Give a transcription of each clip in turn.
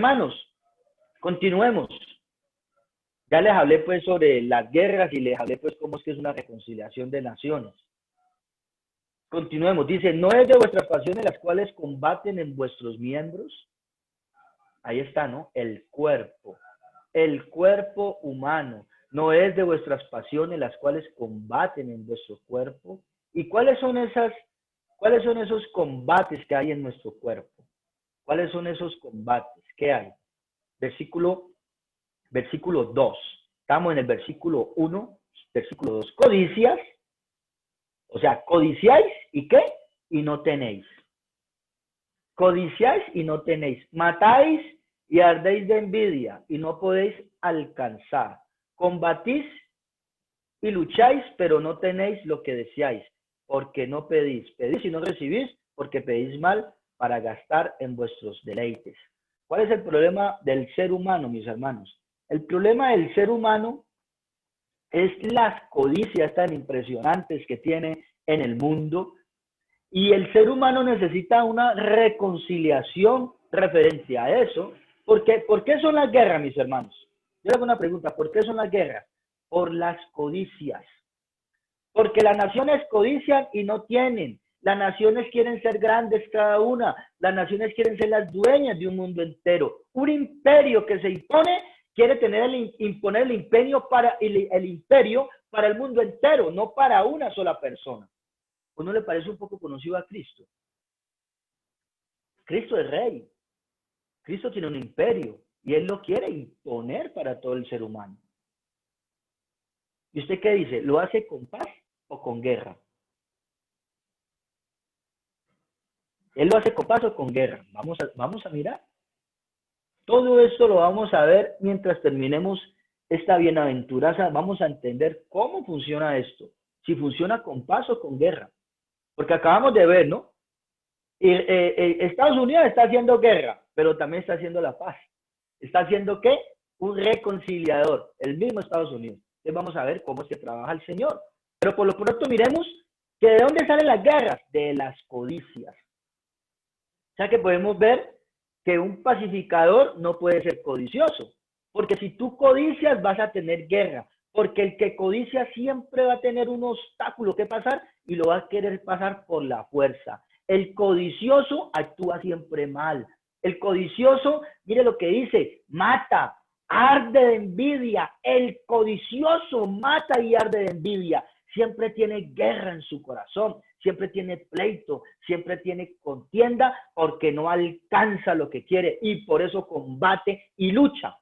hermanos, continuemos. Ya les hablé pues sobre las guerras y les hablé pues cómo es que es una reconciliación de naciones. Continuemos, dice, no es de vuestras pasiones las cuales combaten en vuestros miembros. Ahí está, ¿no? El cuerpo humano. No es de vuestras pasiones las cuales combaten en vuestro cuerpo. ¿Y cuáles son esos combates que hay en nuestro cuerpo? ¿Cuáles son esos combates? ¿Qué hay? Versículo 2. Estamos en el versículo 1, versículo 2. Codicias, o sea, codiciáis y ¿qué? Y no tenéis. Codiciáis y no tenéis. Matáis y ardéis de envidia y no podéis alcanzar. Combatís y lucháis, pero no tenéis lo que deseáis, porque no pedís. Pedís y no recibís, porque pedís mal para gastar en vuestros deleites. ¿Cuál es el problema del ser humano, mis hermanos? El problema del ser humano es las codicias tan impresionantes que tiene en el mundo, y el ser humano necesita una reconciliación referente a eso. ¿Por qué son las guerras, mis hermanos? Yo hago una pregunta, ¿por qué son las guerras? Por las codicias. Porque las naciones codician y no tienen. Las naciones quieren ser grandes cada una. Las naciones quieren ser las dueñas de un mundo entero. Un imperio que se impone quiere imponer el imperio para el mundo entero, no para una sola persona. ¿O no le parece un poco conocido a Cristo? Cristo es rey. Cristo tiene un imperio y él lo quiere imponer para todo el ser humano. ¿Y usted qué dice? ¿Lo hace con paz o con guerra? ¿Él lo hace con paz o con guerra? Vamos a mirar. Todo esto lo vamos a ver mientras terminemos esta bienaventuranza. Vamos a entender cómo funciona esto. Si funciona con paz o con guerra. Porque acabamos de ver, ¿no? Estados Unidos está haciendo guerra, pero también está haciendo la paz. ¿Está haciendo qué? Un reconciliador, el mismo Estados Unidos. Entonces vamos a ver cómo es que trabaja el Señor. Pero por lo pronto miremos que de dónde salen las guerras, de las codicias. O sea que podemos ver que un pacificador no puede ser codicioso, porque si tú codicias vas a tener guerra, porque el que codicia siempre va a tener un obstáculo que pasar y lo va a querer pasar por la fuerza. El codicioso actúa siempre mal. El codicioso, mire lo que dice, mata, arde de envidia. El codicioso mata y arde de envidia. Siempre tiene guerra en su corazón, siempre tiene pleito, siempre tiene contienda porque no alcanza lo que quiere y por eso combate y lucha.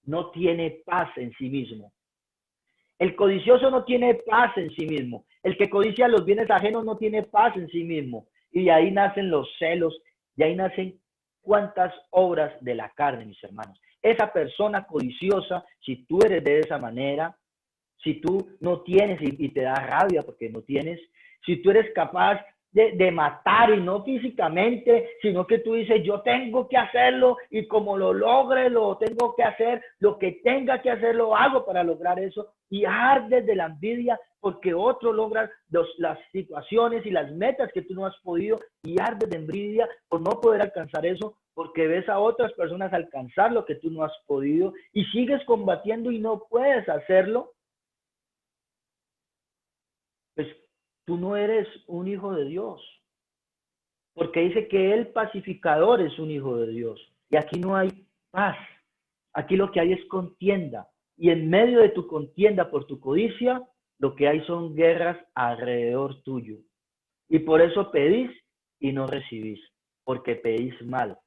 No tiene paz en sí mismo. El codicioso no tiene paz en sí mismo. El que codicia los bienes ajenos no tiene paz en sí mismo. Y de ahí nacen los celos, de ahí nacen cuantas obras de la carne, mis hermanos. Esa persona codiciosa, si tú eres de esa manera, si tú no tienes y te da rabia porque no tienes, si tú eres capaz de matar y no físicamente, sino que tú dices, yo tengo que hacerlo y como lo logre, lo tengo que hacer, lo que tenga que hacer, lo hago para lograr eso y ardes de la envidia porque otro logra las situaciones y las metas que tú no has podido y ardes de envidia por no poder alcanzar eso porque ves a otras personas alcanzar lo que tú no has podido y sigues combatiendo y no puedes hacerlo. Pues tú no eres un hijo de Dios, porque dice que el pacificador es un hijo de Dios. Y aquí no hay paz, aquí lo que hay es contienda. Y en medio de tu contienda por tu codicia, lo que hay son guerras alrededor tuyo. Y por eso pedís y no recibís, porque pedís mal,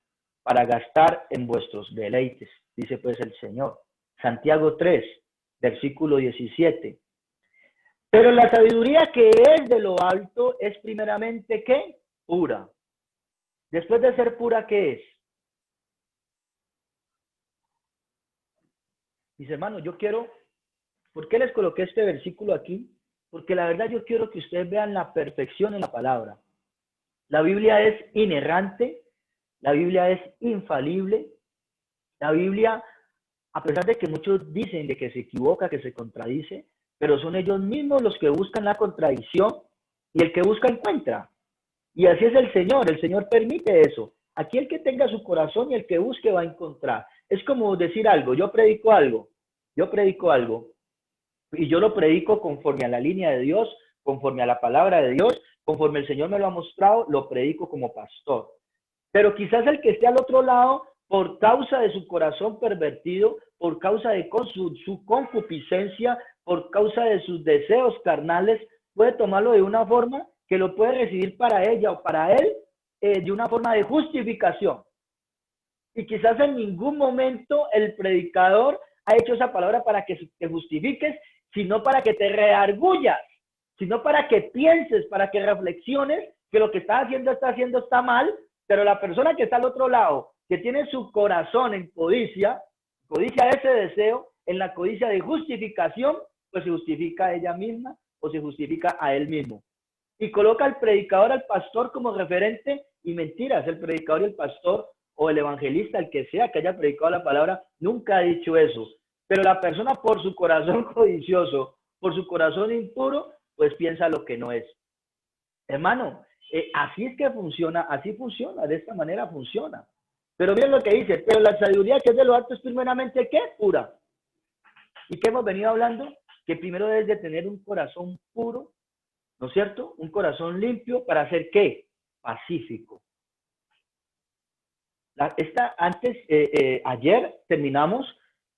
para gastar en vuestros deleites, dice pues el Señor. Santiago 3, versículo 17. Pero la sabiduría que es de lo alto es primeramente, ¿qué? Pura. Después de ser pura, ¿qué es? Mis hermanos, ¿por qué les coloqué este versículo aquí? Porque la verdad yo quiero que ustedes vean la perfección en la palabra. La Biblia es inerrante, la Biblia es infalible, la Biblia, a pesar de que muchos dicen de que se equivoca, que se contradice, pero son ellos mismos los que buscan la contradicción y el que busca encuentra. Y así es el Señor permite eso. Aquí el que tenga su corazón y el que busque va a encontrar. Es como decir algo, yo predico algo, y yo lo predico conforme a la línea de Dios, conforme a la palabra de Dios, conforme el Señor me lo ha mostrado, lo predico como pastor. Pero quizás el que esté al otro lado, por causa de su corazón pervertido, por causa de su concupiscencia, por causa de sus deseos carnales, puede tomarlo de una forma que lo puede recibir para ella o para él, de una forma de justificación. Y quizás en ningún momento el predicador ha hecho esa palabra para que te justifiques, sino para que te reargullas, sino para que pienses, para que reflexiones que lo que estás haciendo está mal, pero la persona que está al otro lado, que tiene su corazón en codicia ese deseo, en la codicia de justificación, pues se justifica a ella misma o se justifica a él mismo. Y coloca al predicador, al pastor como referente, y mentiras, el predicador y el pastor o el evangelista, el que sea que haya predicado la palabra, nunca ha dicho eso. Pero la persona por su corazón codicioso, por su corazón impuro, pues piensa lo que no es. Hermano, así es que funciona, así funciona, de esta manera funciona. Pero miren lo que dice, pero la sabiduría que es de lo alto es primeramente, ¿qué? Pura. ¿Y qué hemos venido hablando? Que primero debes de tener un corazón puro, ¿no es cierto? Un corazón limpio para hacer ¿qué? Pacífico. Ayer terminamos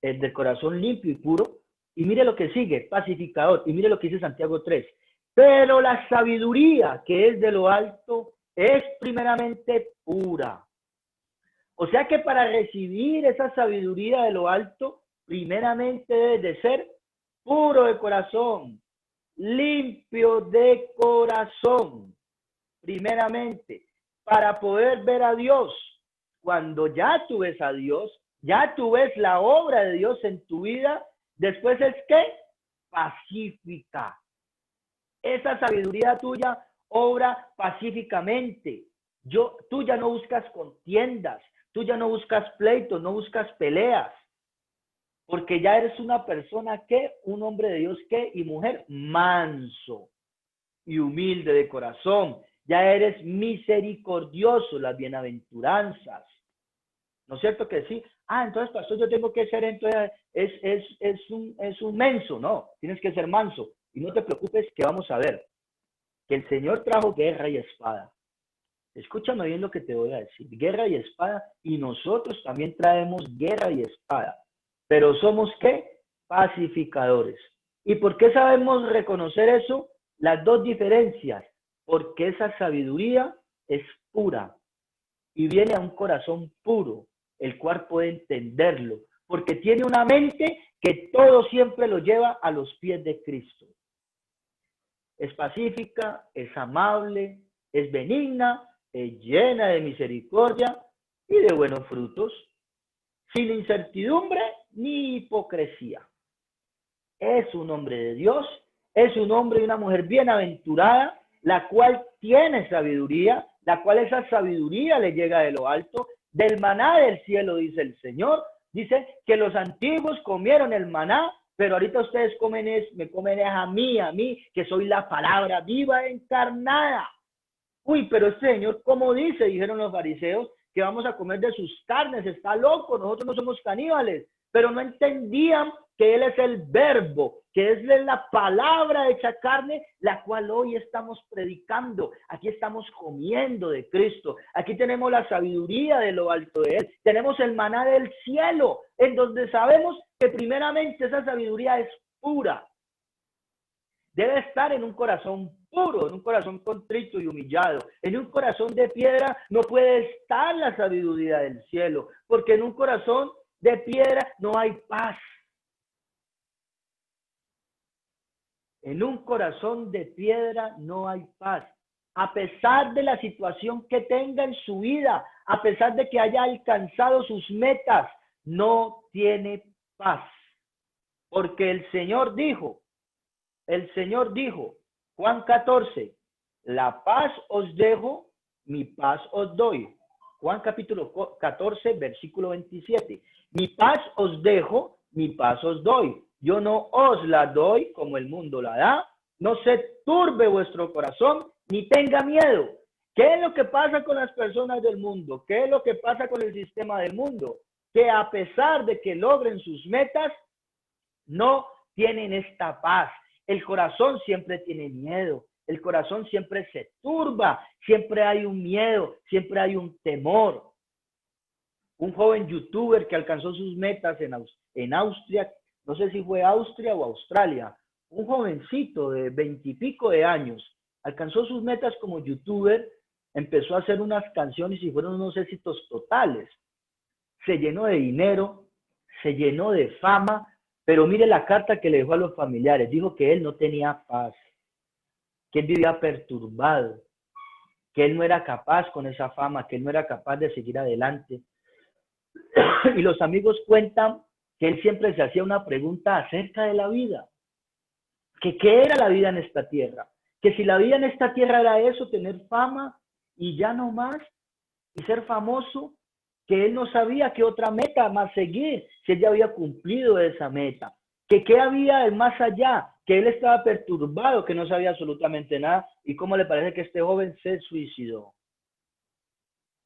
del corazón limpio y puro, y mire lo que sigue, pacificador, y mire lo que dice Santiago 3. Pero la sabiduría que es de lo alto es primeramente pura. O sea que para recibir esa sabiduría de lo alto, primeramente debe de ser puro de corazón, limpio de corazón, primeramente, para poder ver a Dios. Cuando ya tú ves a Dios, ya tú ves la obra de Dios en tu vida, después es ¿qué? Pacífica. Esa sabiduría tuya obra pacíficamente. Tú ya no buscas contiendas, tú ya no buscas pleitos, no buscas peleas, porque ya eres una persona que, un hombre de Dios que, y mujer manso y humilde de corazón. Ya eres misericordioso, las bienaventuranzas. ¿No es cierto que sí? Entonces, pastor, yo tengo que ser, entonces, es un menso. No, tienes que ser manso. Y no te preocupes, que vamos a ver. Que el Señor trajo guerra y espada. Escúchame bien lo que te voy a decir. Guerra y espada. Y nosotros también traemos guerra y espada. Pero somos, ¿qué? Pacificadores. ¿Y por qué sabemos reconocer eso? Las dos diferencias. Porque esa sabiduría es pura y viene a un corazón puro, el cual puede entenderlo, porque tiene una mente que todo siempre lo lleva a los pies de Cristo. Es pacífica, es amable, es benigna, es llena de misericordia y de buenos frutos, sin incertidumbre ni hipocresía. Es un hombre de Dios, es un hombre y una mujer bienaventurada, la cual tiene sabiduría, la cual esa sabiduría le llega de lo alto, del maná del cielo, dice el Señor. Dice que los antiguos comieron el maná, pero ahorita ustedes me comen a mí, que soy la palabra viva encarnada. Uy, pero este Señor, ¿cómo dice? Dijeron los fariseos, que vamos a comer de sus carnes, está loco, nosotros no somos caníbales, pero no entendían que Él es el verbo, que es la palabra hecha carne, la cual hoy estamos predicando. Aquí estamos comiendo de Cristo, aquí tenemos la sabiduría de lo alto de Él, tenemos el maná del cielo, en donde sabemos que primeramente esa sabiduría es pura. Debe estar en un corazón puro, en un corazón contrito y humillado. En un corazón de piedra no puede estar la sabiduría del cielo, porque en un corazón de piedra no hay paz. En un corazón de piedra no hay paz. A pesar de la situación que tenga en su vida, a pesar de que haya alcanzado sus metas, no tiene paz. Porque el Señor dijo, Juan 14, la paz os dejo, mi paz os doy. Juan capítulo 14, versículo 27. Mi paz os dejo, mi paz os doy. Yo no os la doy como el mundo la da. No se turbe vuestro corazón, ni tenga miedo. ¿Qué es lo que pasa con las personas del mundo? ¿Qué es lo que pasa con el sistema del mundo? Que a pesar de que logren sus metas, no tienen esta paz. El corazón siempre tiene miedo. El corazón siempre se turba. Siempre hay un miedo. Siempre hay un temor. Un joven youtuber que alcanzó sus metas en Austria, no sé si fue Austria o Australia, un jovencito de 20 y pico de años, alcanzó sus metas como youtuber, empezó a hacer unas canciones y fueron unos éxitos totales. Se llenó de dinero, se llenó de fama, pero mire la carta que le dejó a los familiares. Dijo que él no tenía paz, que él vivía perturbado, que él no era capaz con esa fama, que él no era capaz de seguir adelante. Y los amigos cuentan que él siempre se hacía una pregunta acerca de la vida, que qué era la vida en esta tierra, que si la vida en esta tierra era eso, tener fama y ya no más, y ser famoso, que él no sabía qué otra meta más seguir, si él ya había cumplido esa meta, que qué había del más allá, que él estaba perturbado, que no sabía absolutamente nada. ¿Y cómo le parece que este joven se suicidó?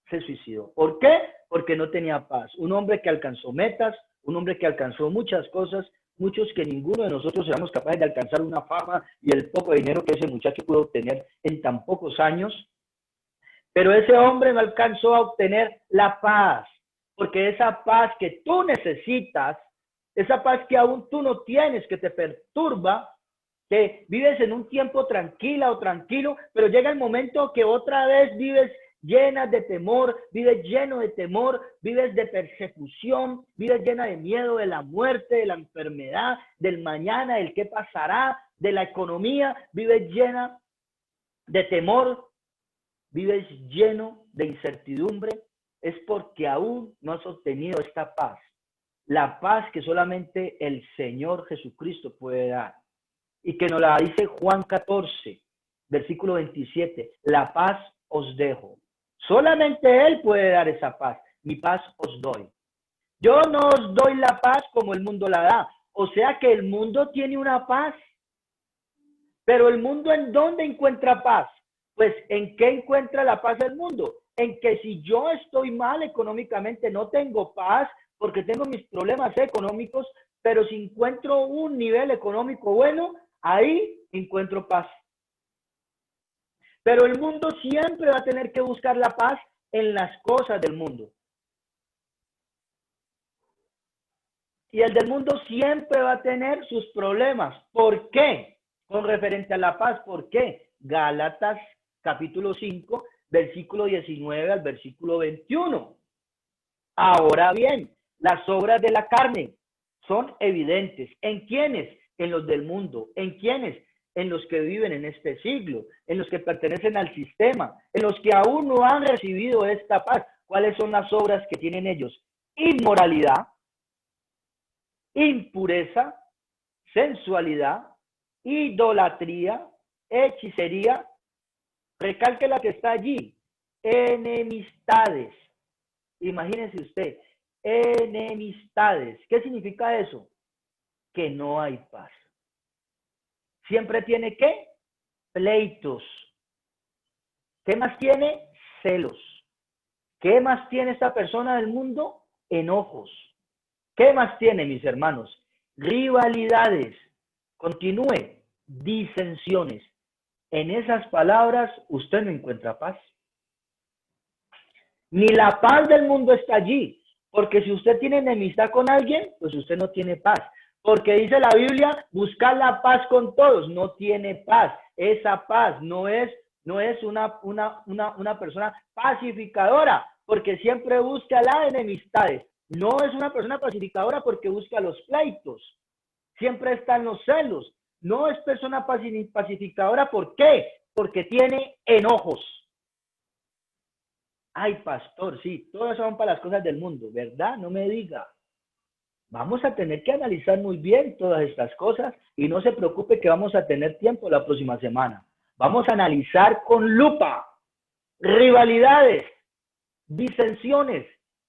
Se suicidó. ¿Por qué? Porque no tenía paz. Un hombre que alcanzó metas, un hombre que alcanzó muchas cosas, muchos que ninguno de nosotros éramos capaces de alcanzar una fama y el poco dinero que ese muchacho pudo obtener en tan pocos años. Pero ese hombre no alcanzó a obtener la paz, porque esa paz que tú necesitas, esa paz que aún tú no tienes, que te perturba, que vives en un tiempo tranquila o tranquilo, pero llega el momento que otra vez vives llena de temor, vives lleno de temor, vives de persecución, vives llena de miedo de la muerte, de la enfermedad, del mañana, del qué pasará, de la economía, vives llena de temor, vives lleno de incertidumbre, es porque aún no has obtenido esta paz, la paz que solamente el Señor Jesucristo puede dar. Y que nos la dice Juan 14, versículo 27, la paz os dejo. Solamente Él puede dar esa paz, mi paz os doy. Yo no os doy la paz como el mundo la da. O sea que el mundo tiene una paz, pero el mundo ¿en dónde encuentra paz? Pues ¿en qué encuentra la paz del mundo? En que si yo estoy mal económicamente, no tengo paz porque tengo mis problemas económicos, pero si encuentro un nivel económico bueno, ahí encuentro paz. Pero el mundo siempre va a tener que buscar la paz en las cosas del mundo. Y el del mundo siempre va a tener sus problemas. ¿Por qué? Con referente a la paz. ¿Por qué? Gálatas capítulo 5, versículo 19 al versículo 21. Ahora bien, las obras de la carne son evidentes. ¿En quiénes? En los del mundo. ¿En quiénes? En los que viven en este siglo, en los que pertenecen al sistema, en los que aún no han recibido esta paz. ¿Cuáles son las obras que tienen ellos? Inmoralidad, impureza, sensualidad, idolatría, hechicería. Recalque la que está allí. Enemistades. Imagínese usted, enemistades. ¿Qué significa eso? Que no hay paz. Siempre tiene ¿qué? Pleitos. ¿Qué más tiene? Celos. ¿Qué más tiene esta persona del mundo? Enojos. ¿Qué más tiene, mis hermanos? Rivalidades. Continúe. Disensiones. En esas palabras usted no encuentra paz. Ni la paz del mundo está allí. Porque si usted tiene enemistad con alguien, pues usted no tiene paz. Porque dice la Biblia, buscar la paz con todos. No tiene paz. Esa paz no es una persona pacificadora, porque siempre busca las enemistades. No es una persona pacificadora porque busca los pleitos. Siempre están los celos. No es persona pacificadora. ¿Por qué? Porque tiene enojos. Ay, pastor, sí, todas son para las cosas del mundo, ¿verdad? No me diga. Vamos a tener que analizar muy bien todas estas cosas y no se preocupe que vamos a tener tiempo la próxima semana. Vamos a analizar con lupa rivalidades, disensiones,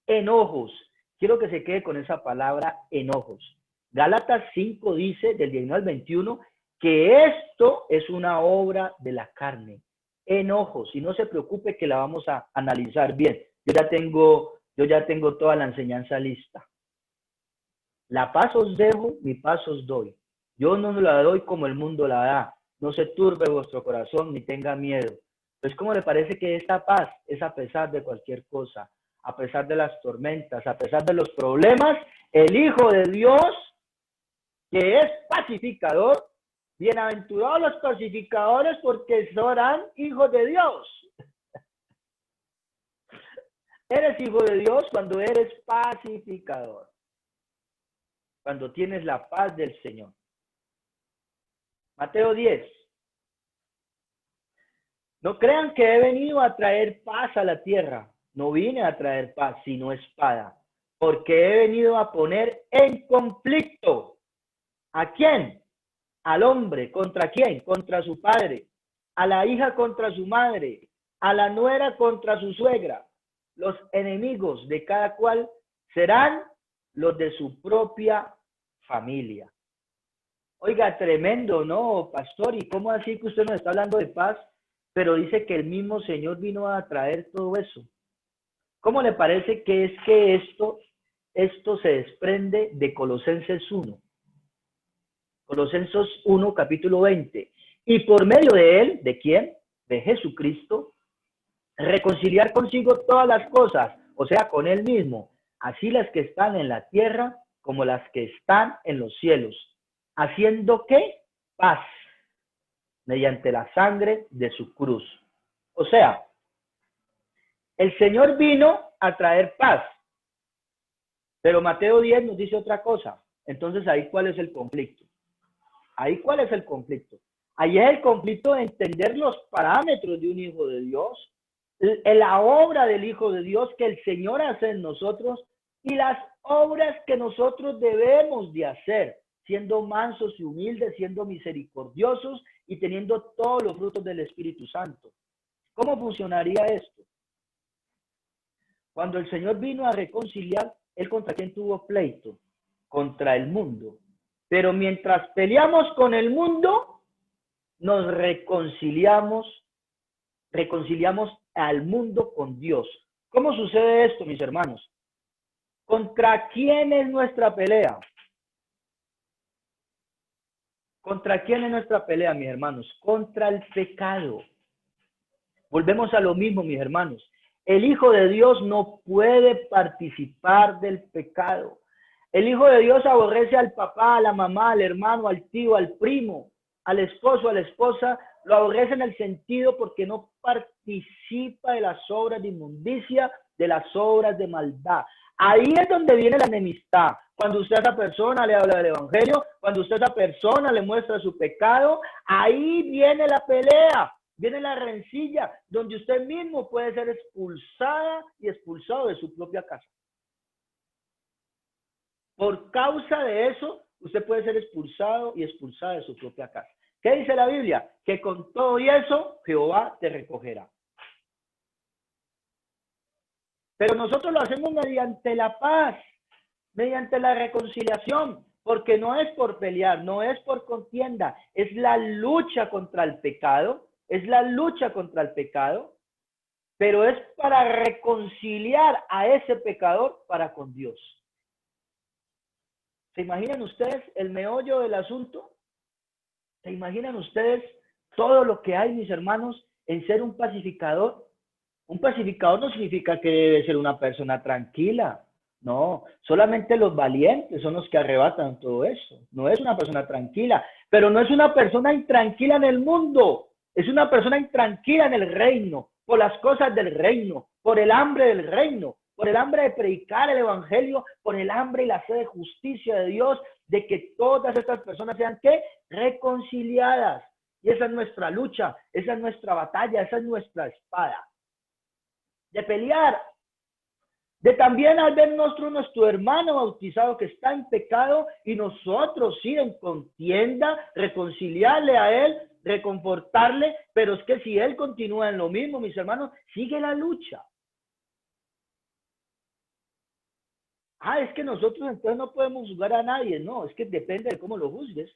enojos. Quiero que se quede con esa palabra enojos. Gálatas 5 dice, del 19 al 21, que esto es una obra de la carne. enojos. Y no se preocupe que la vamos a analizar bien. Yo ya tengo toda la enseñanza lista. La paz os dejo, mi paz os doy. Yo no la doy como el mundo la da. No se turbe vuestro corazón ni tenga miedo. Pues, ¿cómo le parece que esta paz es a pesar de cualquier cosa? A pesar de las tormentas, a pesar de los problemas, el Hijo de Dios, que es pacificador, bienaventurados los pacificadores porque serán hijos de Dios. Eres hijo de Dios cuando eres pacificador, cuando tienes la paz del Señor. Mateo 10. No crean que he venido a traer paz a la tierra. No vine a traer paz, sino espada. Porque he venido a poner en conflicto. ¿A quién? Al hombre. ¿Contra quién? Contra su padre. A la hija contra su madre. A la nuera contra su suegra. Los enemigos de cada cual serán los de su propia familia. Oiga, tremendo, ¿no, pastor? ¿Y cómo así que usted nos está hablando de paz, pero dice que el mismo Señor vino a traer todo eso? ¿Cómo le parece que es que esto se desprende de Colosenses 1? Colosenses 1, capítulo 20. Y por medio de él, ¿de quién? De Jesucristo, reconciliar consigo todas las cosas, o sea, con él mismo, así las que están en la tierra como las que están en los cielos. ¿Haciendo qué? Paz, mediante la sangre de su cruz. O sea, el Señor vino a traer paz, pero Mateo 10 nos dice otra cosa. Entonces, ¿ahí cuál es el conflicto? ¿Ahí cuál es el conflicto? Ahí es el conflicto de entender los parámetros de un hijo de Dios, la obra del Hijo de Dios que el Señor hace en nosotros y las obras que nosotros debemos de hacer, siendo mansos y humildes, siendo misericordiosos y teniendo todos los frutos del Espíritu Santo. ¿Cómo funcionaría esto? Cuando el Señor vino a reconciliar, ¿él contra quién tuvo pleito? Contra el mundo. Pero mientras peleamos con el mundo, nos reconciliamos al mundo con Dios. ¿Cómo sucede esto, mis hermanos? ¿Contra quién es nuestra pelea? ¿Contra quién es nuestra pelea, mis hermanos? Contra el pecado. Volvemos a lo mismo, mis hermanos. El Hijo de Dios no puede participar del pecado. El Hijo de Dios aborrece al papá, a la mamá, al hermano, al tío, al primo, al esposo, a la esposa. Lo aborrece en el sentido porque no participa de las obras de inmundicia, de las obras de maldad. Ahí es donde viene la enemistad. Cuando usted a esa persona le habla del evangelio, cuando usted a esa persona le muestra su pecado, ahí viene la pelea, viene la rencilla, donde usted mismo puede ser expulsada y expulsado de su propia casa. Por causa de eso, usted puede ser expulsado y expulsada de su propia casa. ¿Qué dice la Biblia? Que con todo y eso, Jehová te recogerá. Pero nosotros lo hacemos mediante la paz, mediante la reconciliación, porque no es por pelear, no es por contienda, es la lucha contra el pecado, es la lucha contra el pecado, pero es para reconciliar a ese pecador para con Dios. ¿Se imaginan ustedes el meollo del asunto? ¿Se imaginan ustedes todo lo que hay, mis hermanos, en ser un pacificador? Un pacificador no significa que debe ser una persona tranquila. No, solamente los valientes son los que arrebatan todo eso. No es una persona tranquila, pero no es una persona intranquila en el mundo. Es una persona intranquila en el reino, por las cosas del reino, por el hambre del reino, por el hambre de predicar el evangelio, por el hambre y la sed de justicia de Dios, de que todas estas personas sean, ¿qué? Reconciliadas. Y esa es nuestra lucha, esa es nuestra batalla, esa es nuestra espada. De pelear, de también al ver nuestro hermano bautizado que está en pecado y nosotros sí en contienda, reconciliarle a él, reconfortarle, pero es que si él continúa en lo mismo, mis hermanos, sigue la lucha. Es que nosotros entonces no podemos juzgar a nadie, no, es que depende de cómo lo juzgues.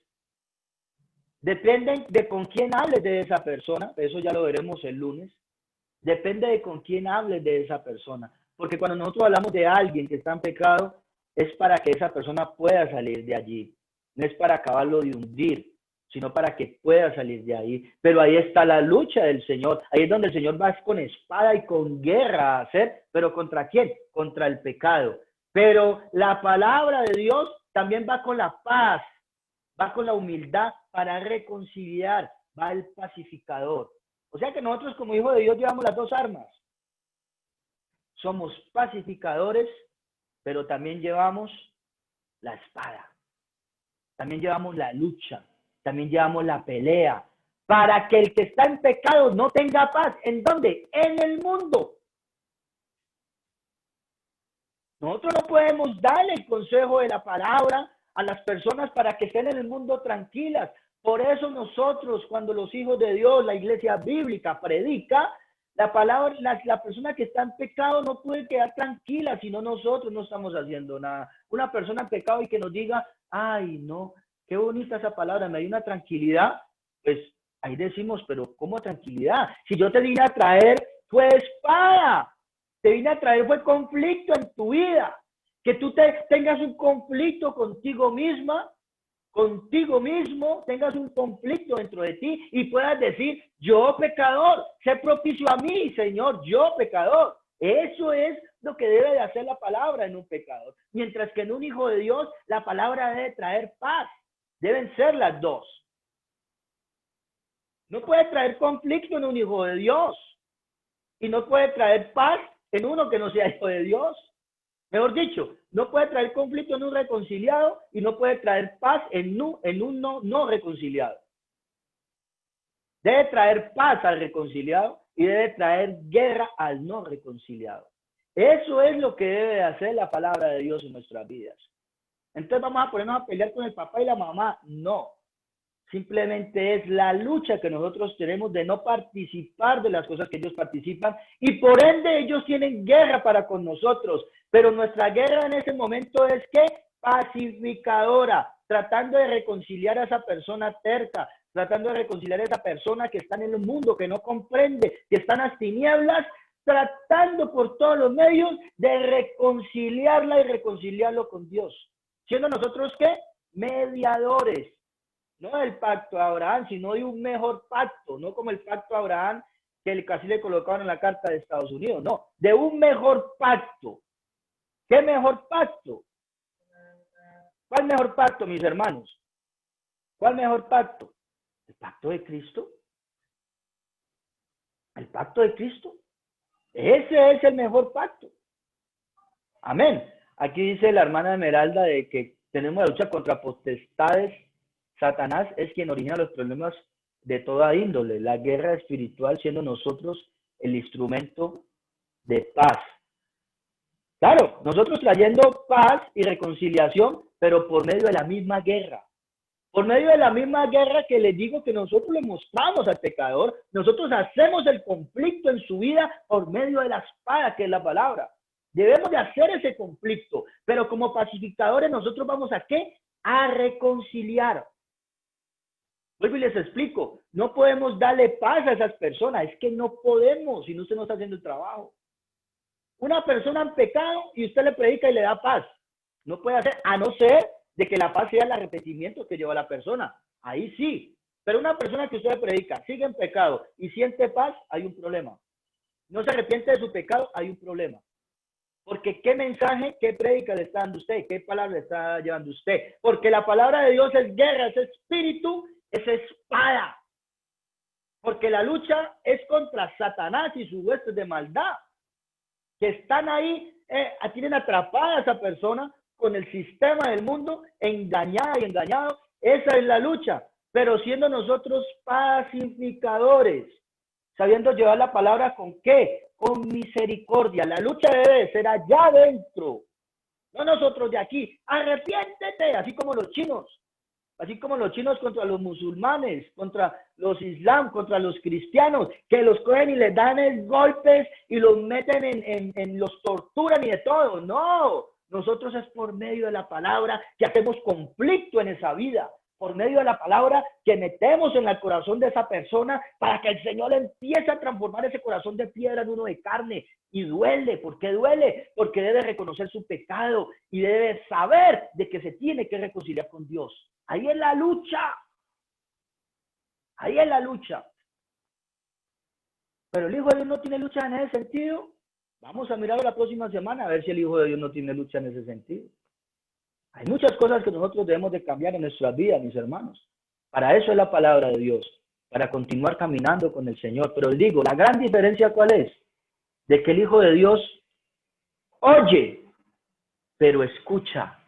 Depende de con quién hables de esa persona, eso ya lo veremos el lunes. Depende de con quién hables de esa persona. Porque cuando nosotros hablamos de alguien que está en pecado, es para que esa persona pueda salir de allí. No es para acabarlo de hundir, sino para que pueda salir de ahí. Pero ahí está la lucha del Señor. Ahí es donde el Señor va con espada y con guerra a hacer. ¿Pero contra quién? Contra el pecado. Pero la palabra de Dios también va con la paz, va con la humildad para reconciliar, va el pacificador. O sea que nosotros como hijos de Dios llevamos las dos armas. Somos pacificadores, pero también llevamos la espada. También llevamos la lucha, también llevamos la pelea, para que el que está en pecado no tenga paz. ¿En dónde? En el mundo. Nosotros no podemos darle el consejo de la palabra a las personas para que estén en el mundo tranquilas. Por eso nosotros, cuando los hijos de Dios, la iglesia bíblica predica, la palabra, la persona que está en pecado no puede quedar tranquila, si no nosotros no estamos haciendo nada. Una persona en pecado y que nos diga, ay, no, qué bonita esa palabra, me dio una tranquilidad, pues ahí decimos, pero ¿cómo tranquilidad? Si yo te vine a traer, fue espada. Te vine a traer fue conflicto en tu vida. Que tú tengas un conflicto contigo misma, contigo mismo, tengas un conflicto dentro de ti y puedas decir, yo pecador, sé propicio a mí, Señor, yo pecador. Eso es lo que debe de hacer la palabra en un pecador. Mientras que en un hijo de Dios, la palabra debe traer paz. Deben ser las dos. No puede traer conflicto en un hijo de Dios y no puede traer paz en uno que no sea hijo de Dios. Mejor dicho, no puede traer conflicto en un reconciliado y no puede traer paz en un no reconciliado. Debe traer paz al reconciliado y debe traer guerra al no reconciliado. Eso es lo que debe hacer la palabra de Dios en nuestras vidas. Entonces vamos a ponernos a pelear con el papá y la mamá. No. Simplemente es la lucha que nosotros tenemos de no participar de las cosas que ellos participan y por ende ellos tienen guerra para con nosotros. Pero nuestra guerra en ese momento es que pacificadora, tratando de reconciliar a esa persona terca, tratando de reconciliar a esa persona que está en el mundo, que no comprende, que está en las tinieblas, tratando por todos los medios de reconciliarla y reconciliarlo con Dios. Siendo nosotros, ¿qué? Mediadores. No del pacto de Abraham, sino de un mejor pacto, no como el pacto de Abraham que casi le colocaron en la carta de Estados Unidos, no, de un mejor pacto. ¿Qué mejor pacto? ¿Cuál mejor pacto, mis hermanos? ¿Cuál mejor pacto? ¿El pacto de Cristo? ¿El pacto de Cristo? Ese es el mejor pacto. Amén. Aquí dice la hermana Esmeralda de que tenemos la lucha contra potestades. Satanás es quien origina los problemas de toda índole, la guerra espiritual siendo nosotros el instrumento de paz. Claro, nosotros trayendo paz y reconciliación, pero por medio de la misma guerra. Por medio de la misma guerra que les digo que nosotros le mostramos al pecador, nosotros hacemos el conflicto en su vida por medio de la espada, que es la palabra. Debemos de hacer ese conflicto, pero como pacificadores nosotros vamos a ¿qué? A reconciliar. Vuelvo y les explico, no podemos darle paz a esas personas, es que no podemos si no se nos está haciendo el trabajo. Una persona en pecado y usted le predica y le da paz, no puede hacer, a no ser de que la paz sea el arrepentimiento que lleva a la persona, ahí sí, pero una persona que usted le predica, sigue en pecado y siente paz, hay un problema. No se arrepiente de su pecado, hay un problema. Porque qué mensaje, qué prédica le está dando usted, qué palabra le está llevando usted. Porque la palabra de Dios es guerra, es espíritu, es espada. Porque la lucha es contra Satanás y sus huestes de maldad. Que están ahí, tienen atrapada a esa persona con el sistema del mundo, engañada y engañado. Esa es la lucha. Pero siendo nosotros pacificadores, sabiendo llevar la palabra con qué, con misericordia. La lucha debe ser allá adentro, no nosotros de aquí. Arrepiéntete, así como los chinos contra los musulmanes, contra los islam, contra los cristianos, que los cogen y les dan golpes y los meten los torturan y de todo. No, nosotros es por medio de la palabra que hacemos conflicto en esa vida, por medio de la palabra que metemos en el corazón de esa persona para que el Señor empiece a transformar ese corazón de piedra en uno de carne. Y duele. ¿Por qué duele? Porque debe reconocer su pecado y debe saber de que se tiene que reconciliar con Dios. Ahí es la lucha. Ahí es la lucha. Pero el Hijo de Dios no tiene lucha en ese sentido. Vamos a mirar la próxima semana a ver si el Hijo de Dios no tiene lucha en ese sentido. Hay muchas cosas que nosotros debemos de cambiar en nuestras vidas, mis hermanos. Para eso es la palabra de Dios, para continuar caminando con el Señor. Pero les digo, la gran diferencia ¿cuál es? De que el Hijo de Dios oye, pero escucha.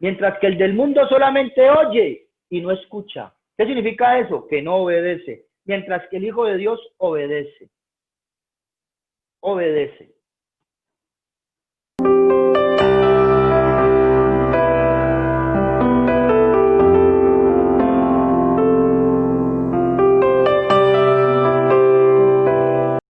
Mientras que el del mundo solamente oye y no escucha. ¿Qué significa eso? Que no obedece. Mientras que el Hijo de Dios obedece. Obedece.